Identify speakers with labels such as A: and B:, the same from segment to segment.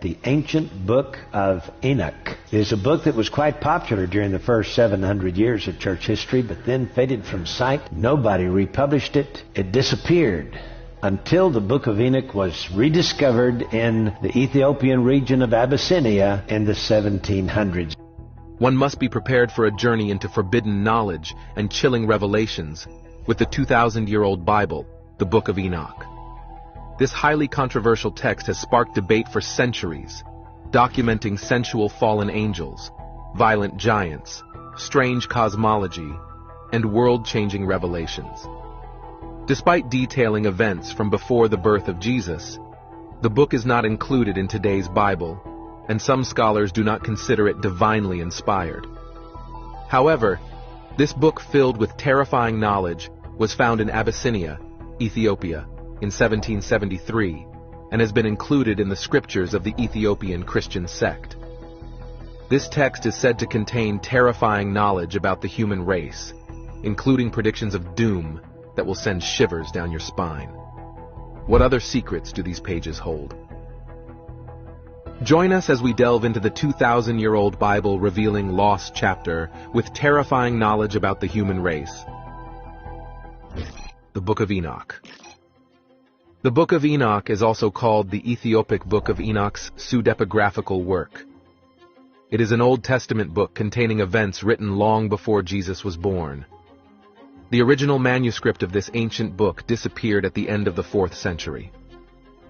A: The ancient book of Enoch is a book that was quite popular during the first 700 years of church history, but then faded from sight. Nobody republished it. It disappeared until the book of Enoch was rediscovered in the Ethiopian region of Abyssinia in the 1700s.
B: One must be prepared for a journey into forbidden knowledge and chilling revelations with the 2,000-year-old Bible, the Book of Enoch. This highly controversial text has sparked debate for centuries, documenting sensual fallen angels, violent giants, strange cosmology, and world-changing revelations. Despite detailing events from before the birth of Jesus, the book is not included in today's Bible, and some scholars do not consider it divinely inspired. However, this book filled with terrifying knowledge was found in Abyssinia, Ethiopia, in 1773, and has been included in the scriptures of the Ethiopian Christian sect. This text is said to contain terrifying knowledge about the human race, including predictions of doom that will send shivers down your spine. What other secrets do these pages hold? Join us as we delve into the 2,000-year-old Bible revealing lost chapter with terrifying knowledge about the human race. The Book of Enoch. The Book of Enoch is also called the Ethiopic Book of Enoch's pseudepigraphical work. It is an Old Testament book containing events written long before Jesus was born. The original manuscript of this ancient book disappeared at the end of the 4th century.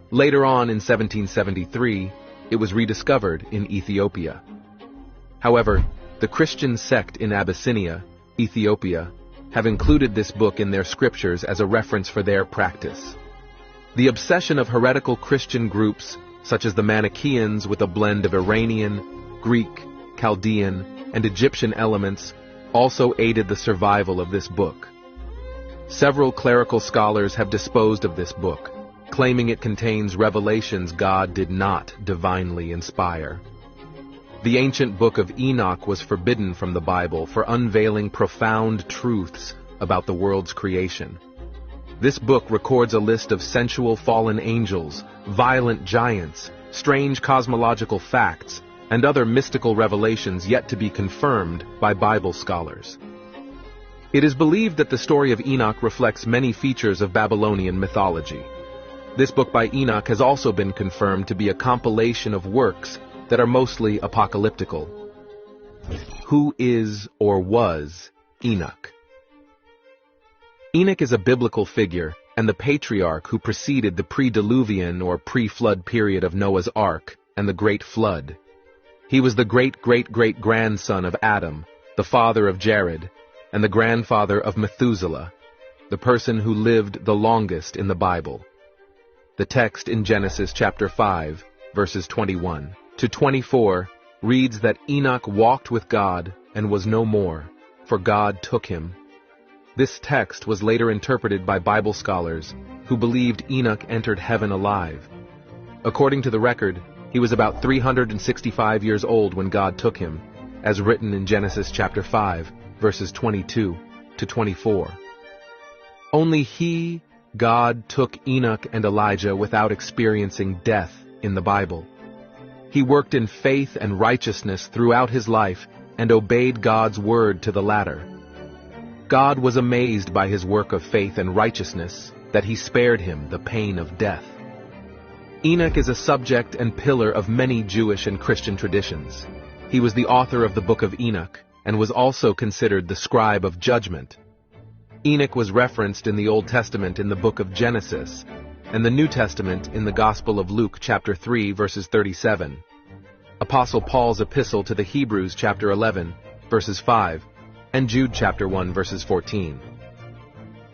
B: Later on, in 1773, it was rediscovered in Ethiopia. However, the Christian sect in Abyssinia, Ethiopia, have included this book in their scriptures as a reference for their practice. The obsession of heretical Christian groups, such as the Manichaeans with a blend of Iranian, Greek, Chaldean, and Egyptian elements, also aided the survival of this book. Several clerical scholars have disposed of this book, claiming it contains revelations God did not divinely inspire. The ancient book of Enoch was forbidden from the Bible for unveiling profound truths about the world's creation. This book records a list of sensual fallen angels, violent giants, strange cosmological facts, and other mystical revelations yet to be confirmed by Bible scholars. It is believed that the story of Enoch reflects many features of Babylonian mythology. This book by Enoch has also been confirmed to be a compilation of works that are mostly apocalyptical. Who is or was Enoch? Enoch is a biblical figure and the patriarch who preceded the pre-Diluvian or pre-flood period of Noah's Ark and the Great Flood. He was the great-great-great-grandson of Adam, the father of Jared, and the grandfather of Methuselah, the person who lived the longest in the Bible. The text in Genesis chapter 5, verses 21 to 24, reads that Enoch walked with God and was no more, for God took him. This text was later interpreted by Bible scholars who believed Enoch entered heaven alive. According to the record, he was about 365 years old when God took him, as written in Genesis chapter 5, verses 22 to 24. Only he, God, took Enoch and Elijah without experiencing death in the Bible. He worked in faith and righteousness throughout his life and obeyed God's word to the latter. God was amazed by his work of faith and righteousness that he spared him the pain of death. Enoch is a subject and pillar of many Jewish and Christian traditions. He was the author of the Book of Enoch and was also considered the scribe of judgment. Enoch was referenced in the Old Testament in the book of Genesis, and the New Testament in the Gospel of Luke chapter 3, verses 37, Apostle Paul's epistle to the Hebrews chapter 11, verses 5, and Jude chapter 1, verses 14.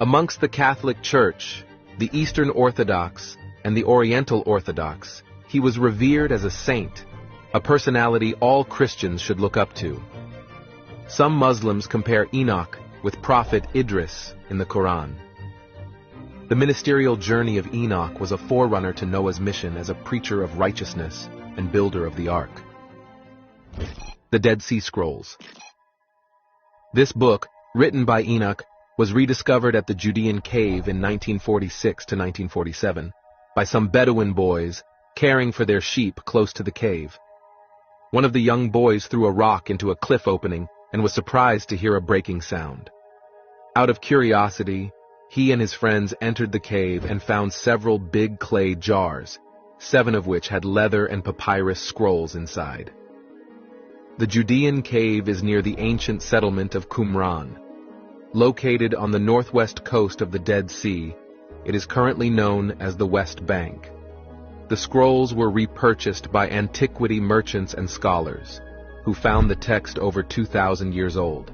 B: Amongst the Catholic Church, the Eastern Orthodox, and the Oriental Orthodox, he was revered as a saint, a personality all Christians should look up to. Some Muslims compare Enoch with Prophet Idris in the Quran. The ministerial journey of Enoch was a forerunner to Noah's mission as a preacher of righteousness and builder of the ark. The Dead Sea Scrolls. This book, written by Enoch, was rediscovered at the Judean cave in 1946 to 1947 by some Bedouin boys caring for their sheep close to the cave. One of the young boys threw a rock into a cliff opening and was surprised to hear a breaking sound. Out of curiosity, he and his friends entered the cave and found several big clay jars, 7 of which had leather and papyrus scrolls inside. The Judean cave is near the ancient settlement of Qumran. Located on the northwest coast of the Dead Sea, it is currently known as the West Bank. The scrolls were repurchased by antiquity merchants and scholars, who found the text over 2,000 years old.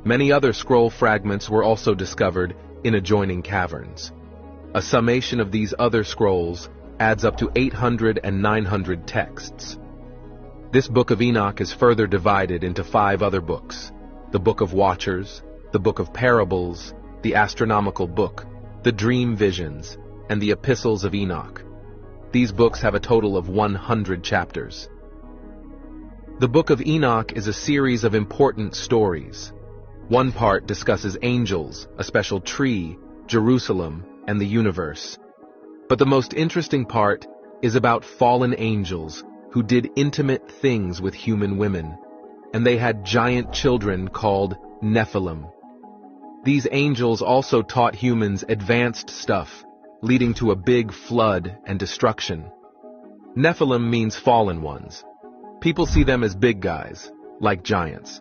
B: Many other scroll fragments were also discovered in adjoining caverns. A summation of these other scrolls adds up to 800 and 900 texts. This Book of Enoch is further divided into 5 other books: the Book of Watchers, the Book of Parables, the Astronomical Book, the Dream Visions, and the Epistles of Enoch. These books have a total of 100 chapters. The Book of Enoch is a series of important stories. One part discusses angels, a special tree, Jerusalem, and the universe. But the most interesting part is about fallen angels who did intimate things with human women, and they had giant children called Nephilim. These angels also taught humans advanced stuff, leading to a big flood and destruction. Nephilim means fallen ones. People see them as big guys, like giants.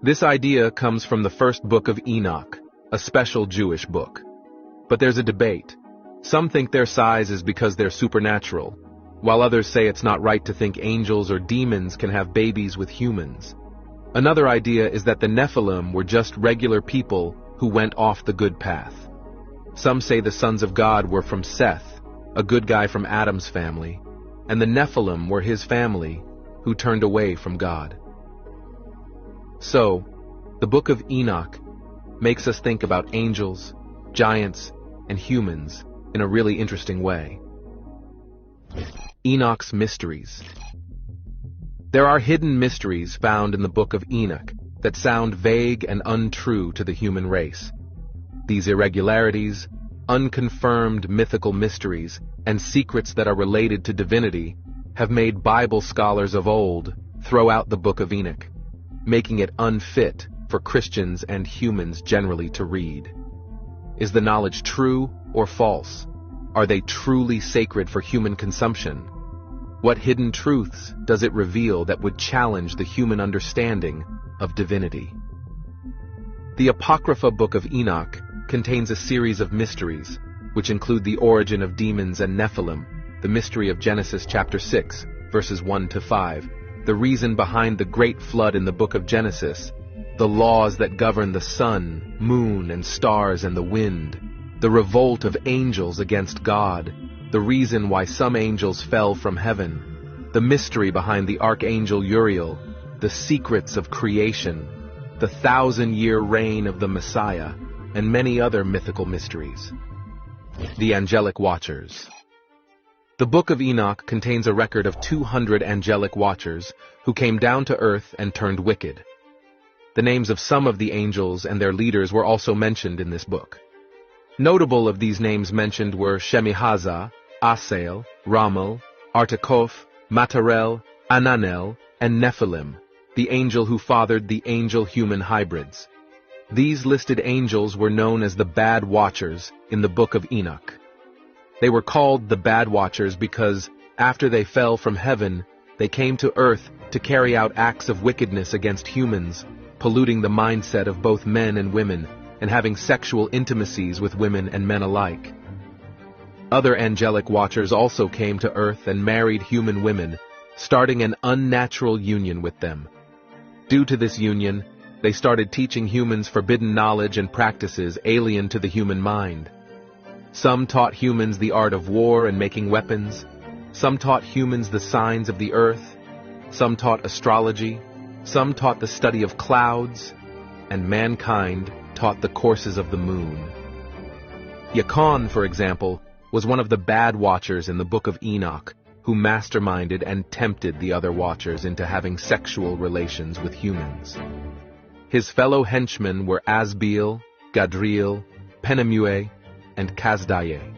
B: This idea comes from the first book of Enoch, a special Jewish book. But there's a debate. Some think their size is because they're supernatural, while others say it's not right to think angels or demons can have babies with humans. Another idea is that the Nephilim were just regular people who went off the good path. Some say the sons of God were from Seth, a good guy from Adam's family, and the Nephilim were his family who turned away from God. So, the Book of Enoch makes us think about angels, giants, and humans in a really interesting way. Enoch's mysteries. There are hidden mysteries found in the Book of Enoch that sound vague and untrue to the human race. These irregularities, unconfirmed mythical mysteries, and secrets that are related to divinity have made Bible scholars of old throw out the Book of Enoch, making it unfit for Christians and humans generally to read. Is the knowledge true or false? Are they truly sacred for human consumption? What hidden truths does it reveal that would challenge the human understanding of divinity? The Apocrypha Book of Enoch contains a series of mysteries, which include the origin of demons and Nephilim, the mystery of Genesis chapter 6, verses 1 to 5, the reason behind the great flood in the book of Genesis, the laws that govern the sun, moon, and stars and the wind, the revolt of angels against God, the reason why some angels fell from heaven, the mystery behind the archangel Uriel, the secrets of creation, the 1,000-year reign of the Messiah, and many other mythical mysteries. The Angelic Watchers. The Book of Enoch contains a record of 200 angelic watchers who came down to earth and turned wicked. The names of some of the angels and their leaders were also mentioned in this book. Notable of these names mentioned were Shemihazah, Asael, Ramal, Artakof, Matarel, Ananel, and Nephilim, the angel who fathered the angel-human hybrids. These listed angels were known as the Bad Watchers in the Book of Enoch. They were called the Bad Watchers because, after they fell from heaven, they came to earth to carry out acts of wickedness against humans, polluting the mindset of both men and women, and having sexual intimacies with women and men alike. Other angelic watchers also came to earth and married human women, starting an unnatural union with them. Due to this union, they started teaching humans forbidden knowledge and practices alien to the human mind. Some taught humans the art of war and making weapons. Some taught humans the signs of the earth. Some taught astrology. Some taught the study of clouds. And mankind taught the courses of the moon. Yacon, for example, was one of the bad watchers in the Book of Enoch, who masterminded and tempted the other watchers into having sexual relations with humans. His fellow henchmen were Asbeel, Gadriel, Penemue, and Kazdaye.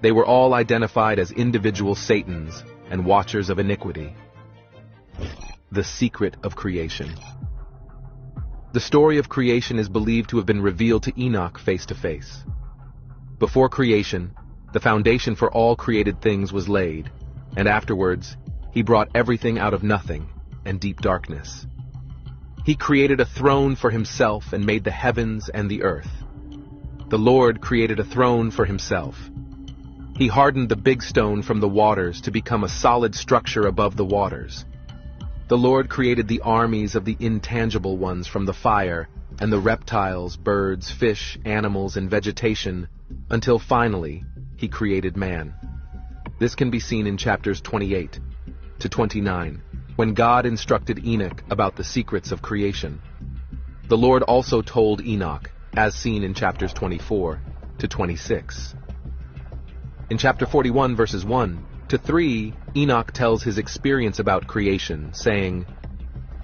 B: They were all identified as individual Satans and watchers of iniquity. The secret of creation. The story of creation is believed to have been revealed to Enoch face to face. Before creation, the foundation for all created things was laid, and afterwards, he brought everything out of nothing and deep darkness. He created a throne for himself and made the heavens and the earth. The Lord created a throne for himself. He hardened the big stone from the waters to become a solid structure above the waters. The Lord created the armies of the intangible ones from the fire, and the reptiles, birds, fish, animals, and vegetation, until finally, he created man. This can be seen in chapters 28 to 29, when God instructed Enoch about the secrets of creation. The Lord also told Enoch, as seen in chapters 24 to 26. In chapter 41, verses 1 to 3, Enoch tells his experience about creation, saying,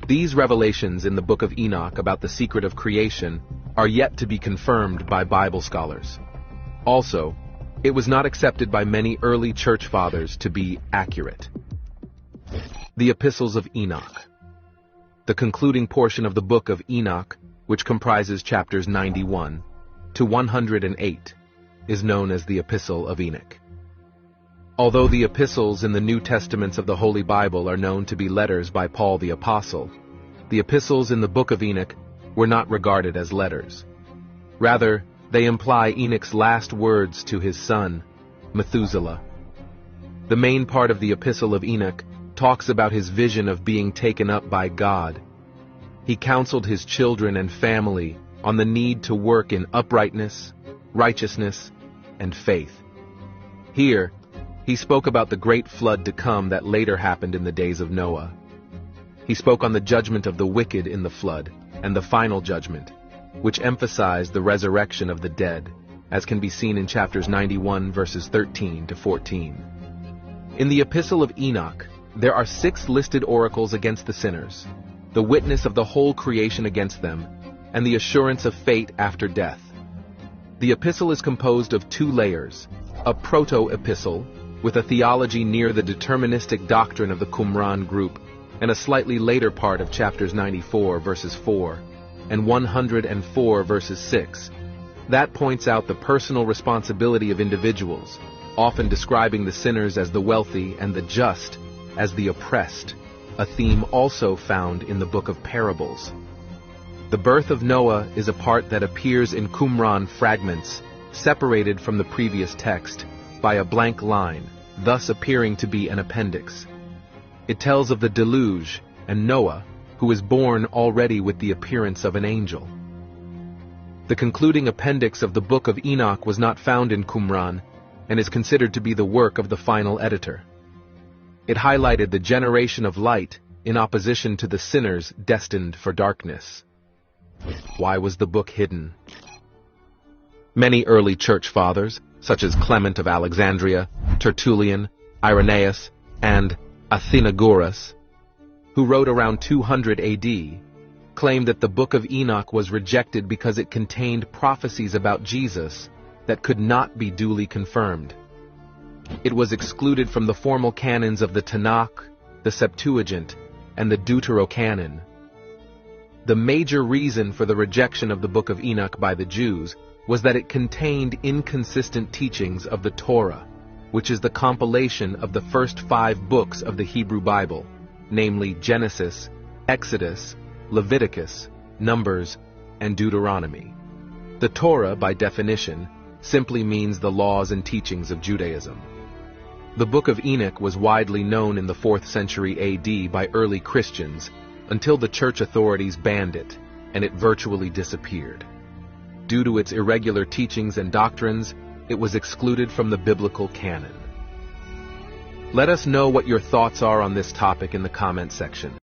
B: "These revelations in the book of Enoch about the secret of creation are yet to be confirmed by Bible scholars. Also, it was not accepted by many early church fathers to be accurate." The Epistles of Enoch. The concluding portion of the book of Enoch, which comprises chapters 91 to 108, is known as the Epistle of Enoch. Although the epistles in the New Testaments of the Holy Bible are known to be letters by Paul the Apostle, the epistles in the book of Enoch were not regarded as letters. Rather, they imply Enoch's last words to his son, Methuselah. The main part of the Epistle of Enoch talks about his vision of being taken up by God. He counseled his children and family on the need to work in uprightness, righteousness, and faith. Here, he spoke about the great flood to come that later happened in the days of Noah. He spoke on the judgment of the wicked in the flood and the final judgment, which emphasized the resurrection of the dead, as can be seen in chapters 91, verses 13 to 14. In the Epistle of Enoch, there are 6 listed oracles against the sinners, the witness of the whole creation against them, and the assurance of fate after death. The epistle is composed of 2 layers, a proto-epistle, with a theology near the deterministic doctrine of the Qumran group, and a slightly later part of chapters 94, verses 4, and 104, verses 6. That points out the personal responsibility of individuals, often describing the sinners as the wealthy and the just as the oppressed, a theme also found in the book of Parables. The birth of Noah is a part that appears in Qumran fragments, separated from the previous text by a blank line, thus appearing to be an appendix. It tells of the deluge and Noah, who is born already with the appearance of an angel. The concluding appendix of the book of Enoch was not found in Qumran and is considered to be the work of the final editor. It highlighted the generation of light in opposition to the sinners destined for darkness. Why was the book hidden? Many early church fathers, such as Clement of Alexandria, Tertullian, Irenaeus, and Athenagoras, who wrote around 200 AD, claim that the book of Enoch was rejected because it contained prophecies about Jesus that could not be duly confirmed. It was excluded from the formal canons of the Tanakh, the Septuagint, and the Deuterocanon. The major reason for the rejection of the book of Enoch by the Jews was that it contained inconsistent teachings of the Torah, which is the compilation of the first 5 books of the Hebrew Bible, namely Genesis, Exodus, Leviticus, Numbers, and Deuteronomy. The Torah, by definition, simply means the laws and teachings of Judaism. The book of Enoch was widely known in the 4th century AD by early Christians until the church authorities banned it, and it virtually disappeared. Due to its irregular teachings and doctrines, it was excluded from the biblical canon. Let us know what your thoughts are on this topic in the comment section.